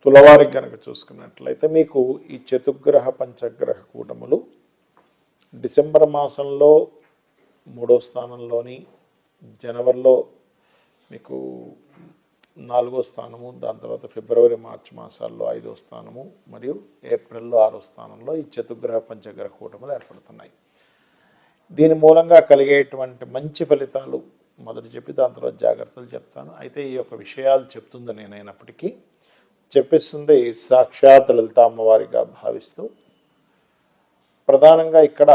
తులవారికి కనుక చూసుకున్నట్లయితే మీకు ఈ చతుర్గ్రహ పంచగ్రహ కూటములు డిసెంబర్ మాసంలో 3వ స్థానంలోని, జనవరిలో మీకు 4వ స్థానము, దాని తర్వాత ఫిబ్రవరి మార్చి మాసాల్లో 5వ స్థానము మరియు ఏప్రిల్లో 6వ స్థానంలో ఈ చతుర్గ్రహ పంచగ్రహ కూటములు ఏర్పడుతున్నాయి. దీని మూలంగా కలిగేటువంటి మంచి ఫలితాలు మొదటి చెప్పి దాని తర్వాత జాగ్రత్తలు చెప్తాను. అయితే ఈ యొక్క విషయాలు చెప్తుంది నేనైనప్పటికీ చెప్పిస్తుంది సాక్షాత్ లలిత అమ్మవారిగా భావిస్తూ, ప్రధానంగా ఇక్కడ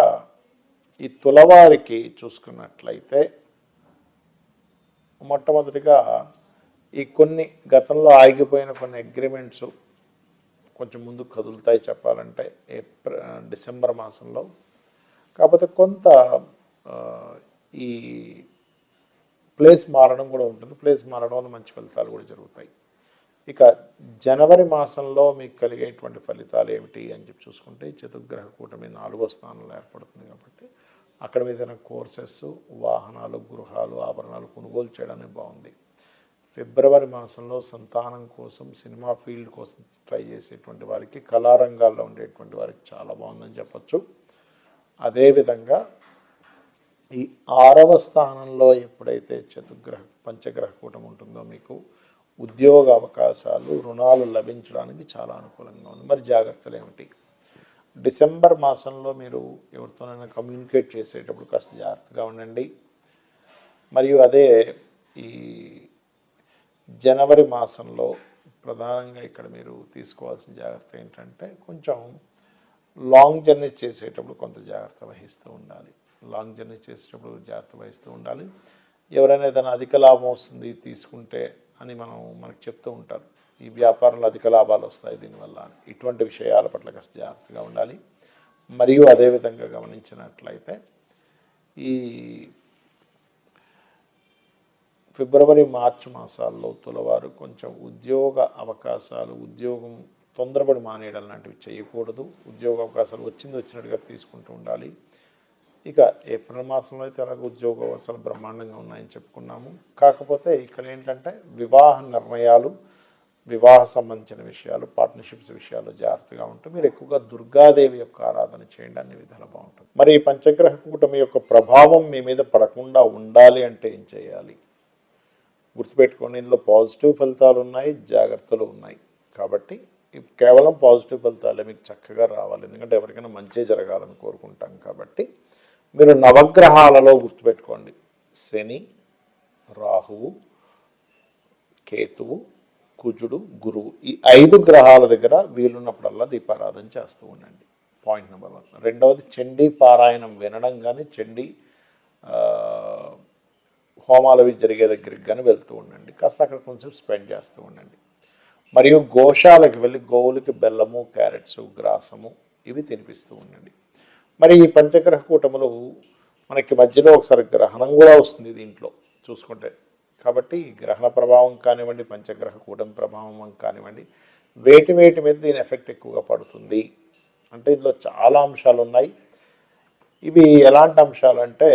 ఈ తులవారికి చూసుకున్నట్లయితే మొట్టమొదటిగా ఈ కొన్ని గతంలో ఆగిపోయిన కొన్ని అగ్రిమెంట్స్ కొంచెం ముందుకు కదులుతాయి చెప్పాలంటే డిసెంబర్ మాసంలో. కాకపోతే కొంత ఈ ప్లేస్ మారడం కూడా ఉంటుంది. ప్లేస్ మారడం వల్ల మంచి ఫలితాలు కూడా జరుగుతాయి. ఇక జనవరి మాసంలో మీకు కలిగేటువంటి ఫలితాలు ఏమిటి అని చెప్పి చూసుకుంటే చతుర్గ్రహ కూటమి 4వ స్థానంలో ఏర్పడుతుంది కాబట్టి అక్కడ ఏదైనా కోర్సెస్, వాహనాలు, గృహాలు, ఆభరణాలు కొనుగోలు చేయడానికి బాగుంది. ఫిబ్రవరి మాసంలో సంతానం కోసం, సినిమా ఫీల్డ్ కోసం ట్రై చేసేటువంటి వారికి, కళారంగాల్లో ఉండేటువంటి వారికి చాలా బాగుందని చెప్పచ్చు. అదేవిధంగా ఈ 6వ స్థానంలో ఎప్పుడైతే చతుర్గ్రహ పంచగ్రహ కూటమి ఉంటుందో మీకు ఉద్యోగ అవకాశాలు, రుణాలు లభించడానికి చాలా అనుకూలంగా ఉంది. మరి జాగ్రత్తలు ఏమిటి? డిసెంబర్ మాసంలో మీరు ఎవరితోనైనా కమ్యూనికేట్ చేసేటప్పుడు కాస్త జాగ్రత్తగా ఉండండి. మరియు అదే ఈ జనవరి మాసంలో ప్రధానంగా ఇక్కడ మీరు తీసుకోవాల్సిన జాగ్రత్త ఏంటంటే కొంచెం లాంగ్ జర్నీ చేసేటప్పుడు కొంత జాగ్రత్త వహిస్తూ ఉండాలి. లాంగ్ జర్నీ చేసేటప్పుడు జాగ్రత్త వహిస్తూ ఉండాలి. ఎవరైనా ఏదైనా అధిక లాభం వస్తుంది తీసుకుంటే అని మనకు చెప్తూ ఉంటారు. ఈ వ్యాపారంలో అధిక లాభాలు వస్తాయి దీనివల్ల. ఇటువంటి విషయాల పట్ల కాస్త జాగ్రత్తగా ఉండాలి. మరియు అదేవిధంగా గమనించినట్లయితే ఈ ఫిబ్రవరి మార్చి మాసాల్లో తులవారు కొంచెం ఉద్యోగ అవకాశాలు, ఉద్యోగం తొందరపడి మానేయడం లాంటివి చేయకూడదు. ఉద్యోగ అవకాశాలు వచ్చినట్టుగా తీసుకుంటూ ఉండాలి. ఇక ఏప్రిల్ మాసంలో అయితే అలాగే ఉద్యోగ అవకాశాలు బ్రహ్మాండంగా ఉన్నాయని చెప్పుకున్నాము. కాకపోతే ఇక్కడ ఏంటంటే వివాహ నిర్ణయాలు, వివాహ సంబంధించిన విషయాలు, పార్ట్నర్షిప్స్ విషయాలు జాగ్రత్తగా ఉంటూ మీరు ఎక్కువగా దుర్గాదేవి యొక్క ఆరాధన చేయండి, అన్ని విధాలు బాగుంటుంది. మరి ఈ పంచగ్రహ కూటమి యొక్క ప్రభావం మీ మీద పడకుండా ఉండాలి అంటే ఏం చేయాలి? గుర్తుపెట్టుకోండి, ఇందులో పాజిటివ్ ఫలితాలు ఉన్నాయి, జాగ్రత్తలు ఉన్నాయి. కాబట్టి కేవలం పాజిటివ్ ఫలితాలే మీకు చక్కగా రావాలి. ఎందుకంటే ఎవరికైనా మంచి జరగాలని కోరుకుంటాం కాబట్టి మీరు నవగ్రహాలలో గుర్తుపెట్టుకోండి, శని, రాహువు, కేతువు, కుజుడు, గురువు, ఈ 5 గ్రహాల దగ్గర వీలున్నప్పుడల్లా దీపారాధన చేస్తూ ఉండండి. Point number 1. రెండవది చండీ పారాయణం వినడం కానీ, చండీ హోమాలు అవి జరిగే దగ్గరికి కానీ వెళ్తూ ఉండండి. కాస్త అక్కడ కొంచెం స్పెండ్ చేస్తూ ఉండండి. మరియు గోశాలకు వెళ్ళి గోవులకి బెల్లము, క్యారెట్స్, గ్రాసము ఇవి తినిపిస్తూ ఉండండి. మరి ఈ పంచగ్రహ కూటములు మనకి మధ్యలో ఒకసారి గ్రహణం కూడా వస్తుంది దీంట్లో చూసుకుంటే. కాబట్టి గ్రహణ ప్రభావం కానివ్వండి, పంచగ్రహ కూటమి ప్రభావం కానివ్వండి, వేటి మీద దీని ఎఫెక్ట్ ఎక్కువగా పడుతుంది అంటే ఇందులో చాలా అంశాలు ఉన్నాయి. ఇవి ఎలాంటి అంశాలు అంటే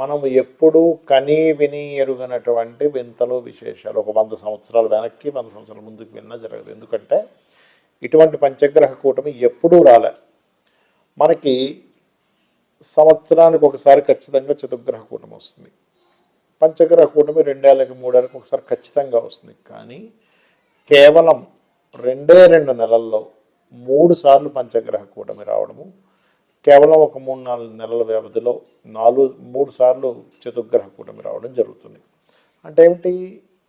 మనం ఎప్పుడూ కనీ విని ఎరుగనటువంటి వింతలు, విశేషాలు ఒక 100 సంవత్సరాల వెనక్కి 100 సంవత్సరాల ముందుకు విన్నా జరగదు. ఎందుకంటే ఇటువంటి పంచగ్రహ కూటమి ఎప్పుడూ రాలే. మనకి సంవత్సరానికి ఒకసారి ఖచ్చితంగా చతుర్గ్రహ కూటమి వస్తుంది. పంచగ్రహ కూటమి 2 ఏళ్ళకి 3 ఏళ్ళకి ఒకసారి ఖచ్చితంగా వస్తుంది. కానీ కేవలం 2 నెలల్లో 3 సార్లు పంచగ్రహ కూటమి రావడము, కేవలం ఒక 3-4 నెలల వ్యవధిలో 3 సార్లు చతుర్గ్రహ కూటమి రావడం జరుగుతుంది. అంటే ఏమిటి?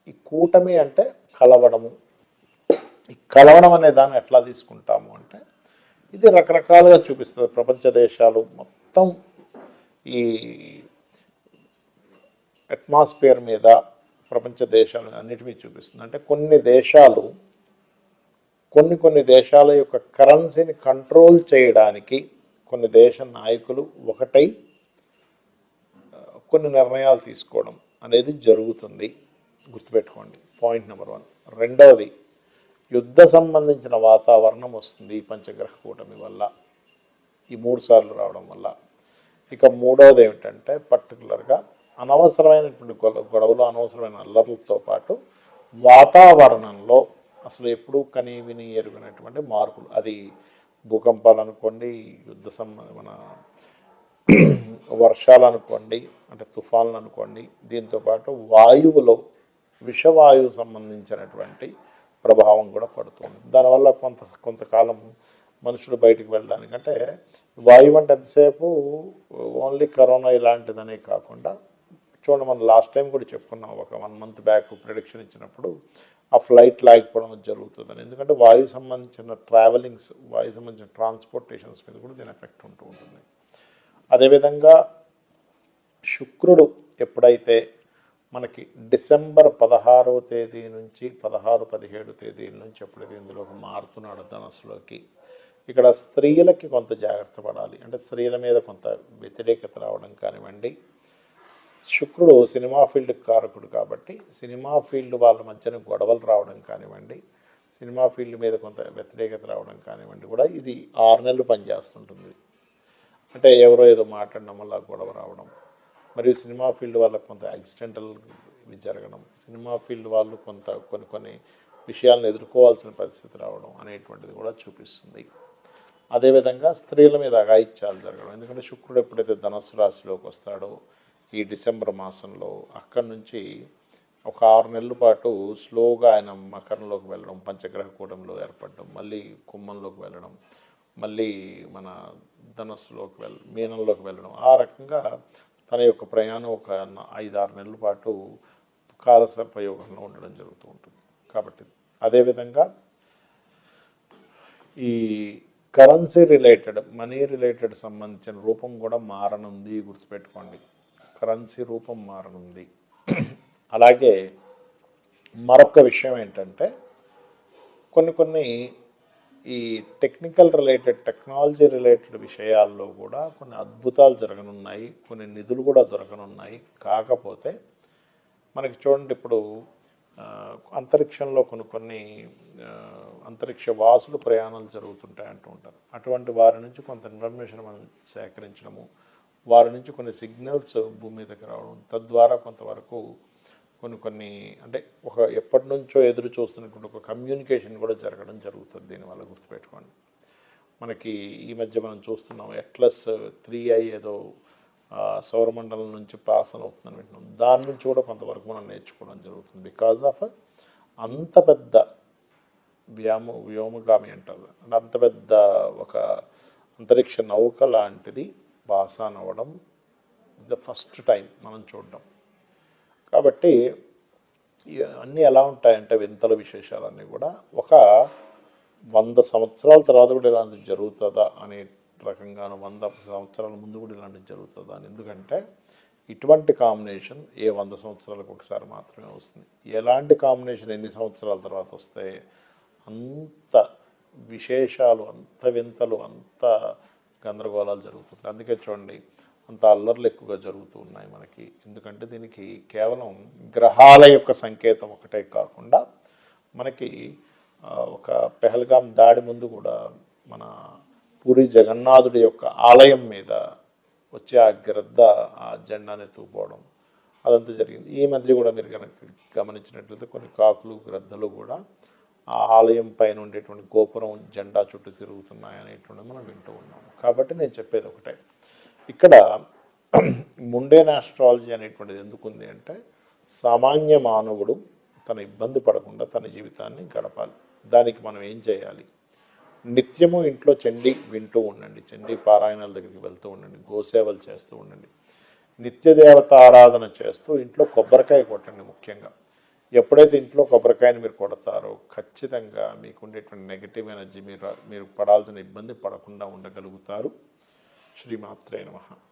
ఈ కూటమి అంటే కలవడము. ఈ కలవడం అనే దాన్ని ఎట్లా తీసుకుంటాము అంటే ఇది రకరకాలుగా చూపిస్తుంది. ప్రపంచ దేశాలు మొత్తం ఈ అట్మాస్ఫియర్ మీద ప్రపంచ దేశాలు అన్నిటి మీద చూపిస్తుంది. అంటే కొన్ని దేశాలు కొన్ని దేశాల యొక్క కరెన్సీని కంట్రోల్ చేయడానికి కొన్ని దేశ నాయకులు ఒకటై కొన్ని నిర్ణయాలు తీసుకోవడం అనేది జరుగుతుంది. గుర్తుపెట్టుకోండి, పాయింట్ నెంబర్ 1. రెండవది, యుద్ధ సంబంధించిన వాతావరణం వస్తుంది ఈ పంచగ్రహ కూటమి వల్ల, ఈ 3 సార్లు రావడం వల్ల. ఇక మూడవది ఏమిటంటే పర్టికులర్గా అనవసరమైనటువంటి గొడవలు, అనవసరమైన అల్లర్లతో పాటు వాతావరణంలో అసలు ఎప్పుడూ కని విని ఎరుగినటువంటి మార్పులు, అది భూకంపాలు అనుకోండి, మన వర్షాలు అనుకోండి, అంటే తుఫాన్లు అనుకోండి, దీంతోపాటు వాయువులో విషవాయువు సంబంధించినటువంటి ప్రభావం కూడా పడుతుంది. దానివల్ల కొంతకాలం మనుషులు బయటికి వెళ్ళడానికి, అంటే వాయువు అంటే ఎంతసేపు ఓన్లీ కరోనా ఇలాంటిదనే కాకుండా చూడండి, మనం లాస్ట్ టైం కూడా చెప్పుకున్నాం, ఒక 1 మంత్ బ్యాక్ ప్రిడిక్షన్ ఇచ్చినప్పుడు ఆ ఫ్లైట్ లాగిపోవడం జరుగుతుందని. ఎందుకంటే వాయు సంబంధించిన ట్రావెలింగ్స్, వాయు సంబంధించిన ట్రాన్స్పోర్టేషన్స్ మీద కూడా దీని ఎఫెక్ట్ ఉంటూ ఉంటుంది. అదేవిధంగా శుక్రుడు ఎప్పుడైతే మనకి డిసెంబర్ 16వ తేదీ నుంచి 16-17 తేదీల నుంచి ఎప్పుడైతే ఇందులోకి మారుతున్నాడు ధనస్సులోకి, ఇక్కడ స్త్రీలకి కొంత జాగ్రత్త పడాలి. అంటే స్త్రీల మీద కొంత వ్యతిరేకత రావడం కానివ్వండి, శుక్రుడు సినిమా ఫీల్డ్కి కారకుడు కాబట్టి సినిమా ఫీల్డ్ వాళ్ళ మధ్యన గొడవలు రావడం కానివ్వండి, సినిమా ఫీల్డ్ మీద కొంత వ్యతిరేకత రావడం కానివ్వండి కూడా ఇది 6 నెలలు పనిచేస్తుంటుంది. అంటే ఎవరో ఏదో మాట్లాడడం వల్ల గొడవ రావడం, మరియు సినిమా ఫీల్డ్ వాళ్ళకు కొంత యాక్సిడెంటల్ జరగడం, సినిమా ఫీల్డ్ వాళ్ళు కొన్ని విషయాలను ఎదుర్కోవాల్సిన పరిస్థితి రావడం అనేటువంటిది కూడా చూపిస్తుంది. అదేవిధంగా స్త్రీల మీద అఘాయిత్యాలు జరగడం, ఎందుకంటే శుక్రుడు ఎప్పుడైతే ధనస్సు రాశిలోకి వస్తాడో ఈ డిసెంబర్ మాసంలో, అక్కడి నుంచి ఒక 6 నెలల పాటు స్లోగా ఆయన మకరంలోకి వెళ్ళడం, పంచగ్రహ కూటంలో ఏర్పడడం, మళ్ళీ కుంభంలోకి వెళ్ళడం, మళ్ళీ మన ధనస్సులోకి మీనంలోకి వెళ్ళడం, ఆ రకంగా తన యొక్క ప్రయాణం ఒక 5-6 నెలల పాటు కాలసర్పయోగంలో ఉండడం జరుగుతూ ఉంటుంది. కాబట్టి అదేవిధంగా ఈ కరెన్సీ రిలేటెడ్, మనీ రిలేటెడ్ సంబంధించిన రూపం కూడా మారనుంది, గుర్తుపెట్టుకోండి. కరెన్సీ రూపం మారనుంది. అలాగే మరొక విషయం ఏంటంటే, కొన్ని ఈ టెక్నికల్ రిలేటెడ్, టెక్నాలజీ రిలేటెడ్ విషయాల్లో కూడా కొన్ని అద్భుతాలు జరగనున్నాయి, కొన్ని నిధులు కూడా దొరకనున్నాయి. కాకపోతే మనకి చూడండి, ఇప్పుడు అంతరిక్షంలో కొన్ని అంతరిక్ష వాసులు ప్రయాణాలు జరుగుతుంటాయి అంటూ ఉంటారు. అటువంటి వారి నుంచి కొంత ఇన్ఫర్మేషన్ మనం సేకరించడము, వారి నుంచి కొన్ని సిగ్నల్స్ భూమి మీదకి రావడం, తద్వారా కొంతవరకు కొన్ని అంటే ఎప్పటి నుంచో ఎదురు చూస్తున్నటువంటి ఒక కమ్యూనికేషన్ కూడా జరగడం జరుగుతుంది. దీనివల్ల గుర్తుపెట్టుకోండి, మనకి ఈ మధ్య మనం చూస్తున్నాం అట్లస్ 3i ఏదో సౌరమండలం నుంచి పాస్ అవుతుందని వింటున్నాం. దాని నుంచి కూడా కొంతవరకు మనం నేర్చుకోవడం జరుగుతుంది. బికాజ్ ఆఫ్ అంత పెద్ద వ్యోమగామి అంటారు, అంత పెద్ద ఒక అంతరిక్ష నౌక లాంటిది పాసాన్ అవ్వడం ద ఫస్ట్ టైం మనం చూడడం. కాబట్టి అన్నీ ఎలా ఉంటాయంటే, వింతల విశేషాలన్నీ కూడా ఒక 100 సంవత్సరాల తర్వాత కూడా ఇలాంటిది జరుగుతుందా అనే రకంగాను, 100 సంవత్సరాల ముందు కూడా ఇలాంటిది జరుగుతుందా అని. ఎందుకంటే ఇటువంటి కాంబినేషన్ 100 సంవత్సరాలకు ఒకసారి మాత్రమే వస్తుంది. ఎలాంటి కాంబినేషన్ ఎన్ని సంవత్సరాల తర్వాత వస్తాయి, అంత విశేషాలు, అంత వింతలు, అంత గందరగోళాలు జరుగుతుంటాయి. అందుకే చూడండి, అంత అల్లర్లు ఎక్కువగా జరుగుతూ ఉన్నాయి మనకి. ఎందుకంటే దీనికి కేవలం గ్రహాల యొక్క సంకేతం ఒకటే కాకుండా, మనకి ఒక పెహల్గాం దాడి ముందు కూడా మన పూరి జగన్నాథుడి యొక్క ఆలయం మీద వచ్చి ఆ గ్రద్ద ఆ జెండాని ఎత్తుకుపోవడం అదంతా జరిగింది. ఈ మధ్య కూడా మీరు కనుక గమనించినట్లయితే కొన్ని కాకులు, గ్రద్దలు కూడా ఆ ఆలయం పైన ఉండేటువంటి గోపురం జెండా చుట్టూ తిరుగుతున్నాయి అనేటువంటిది మనం వింటూ ఉన్నాము. కాబట్టి నేను చెప్పేది ఒకటే, ఇక్కడ ముండేన్ ఆస్ట్రాలజీ అనేటువంటిది ఎందుకుంది అంటే, సామాన్య మానవుడు తన ఇబ్బంది పడకుండా తన జీవితాన్ని గడపాలి. దానికి మనం ఏం చేయాలి, నిత్యము ఇంట్లో చండీ వింటూ ఉండండి, చండీ పారాయణాల దగ్గరికి వెళ్తూ ఉండండి, గోసేవలు చేస్తూ ఉండండి, నిత్యదేవత ఆరాధన చేస్తూ ఇంట్లో కొబ్బరికాయ కొట్టండి. ముఖ్యంగా ఎప్పుడైతే ఇంట్లో కొబ్బరికాయని మీరు కొడతారో ఖచ్చితంగా మీకు ఉండేటువంటి నెగిటివ్ ఎనర్జీ, మీరు పడాల్సిన ఇబ్బంది పడకుండా ఉండగలుగుతారు. శ్రీమాత్రే నమః.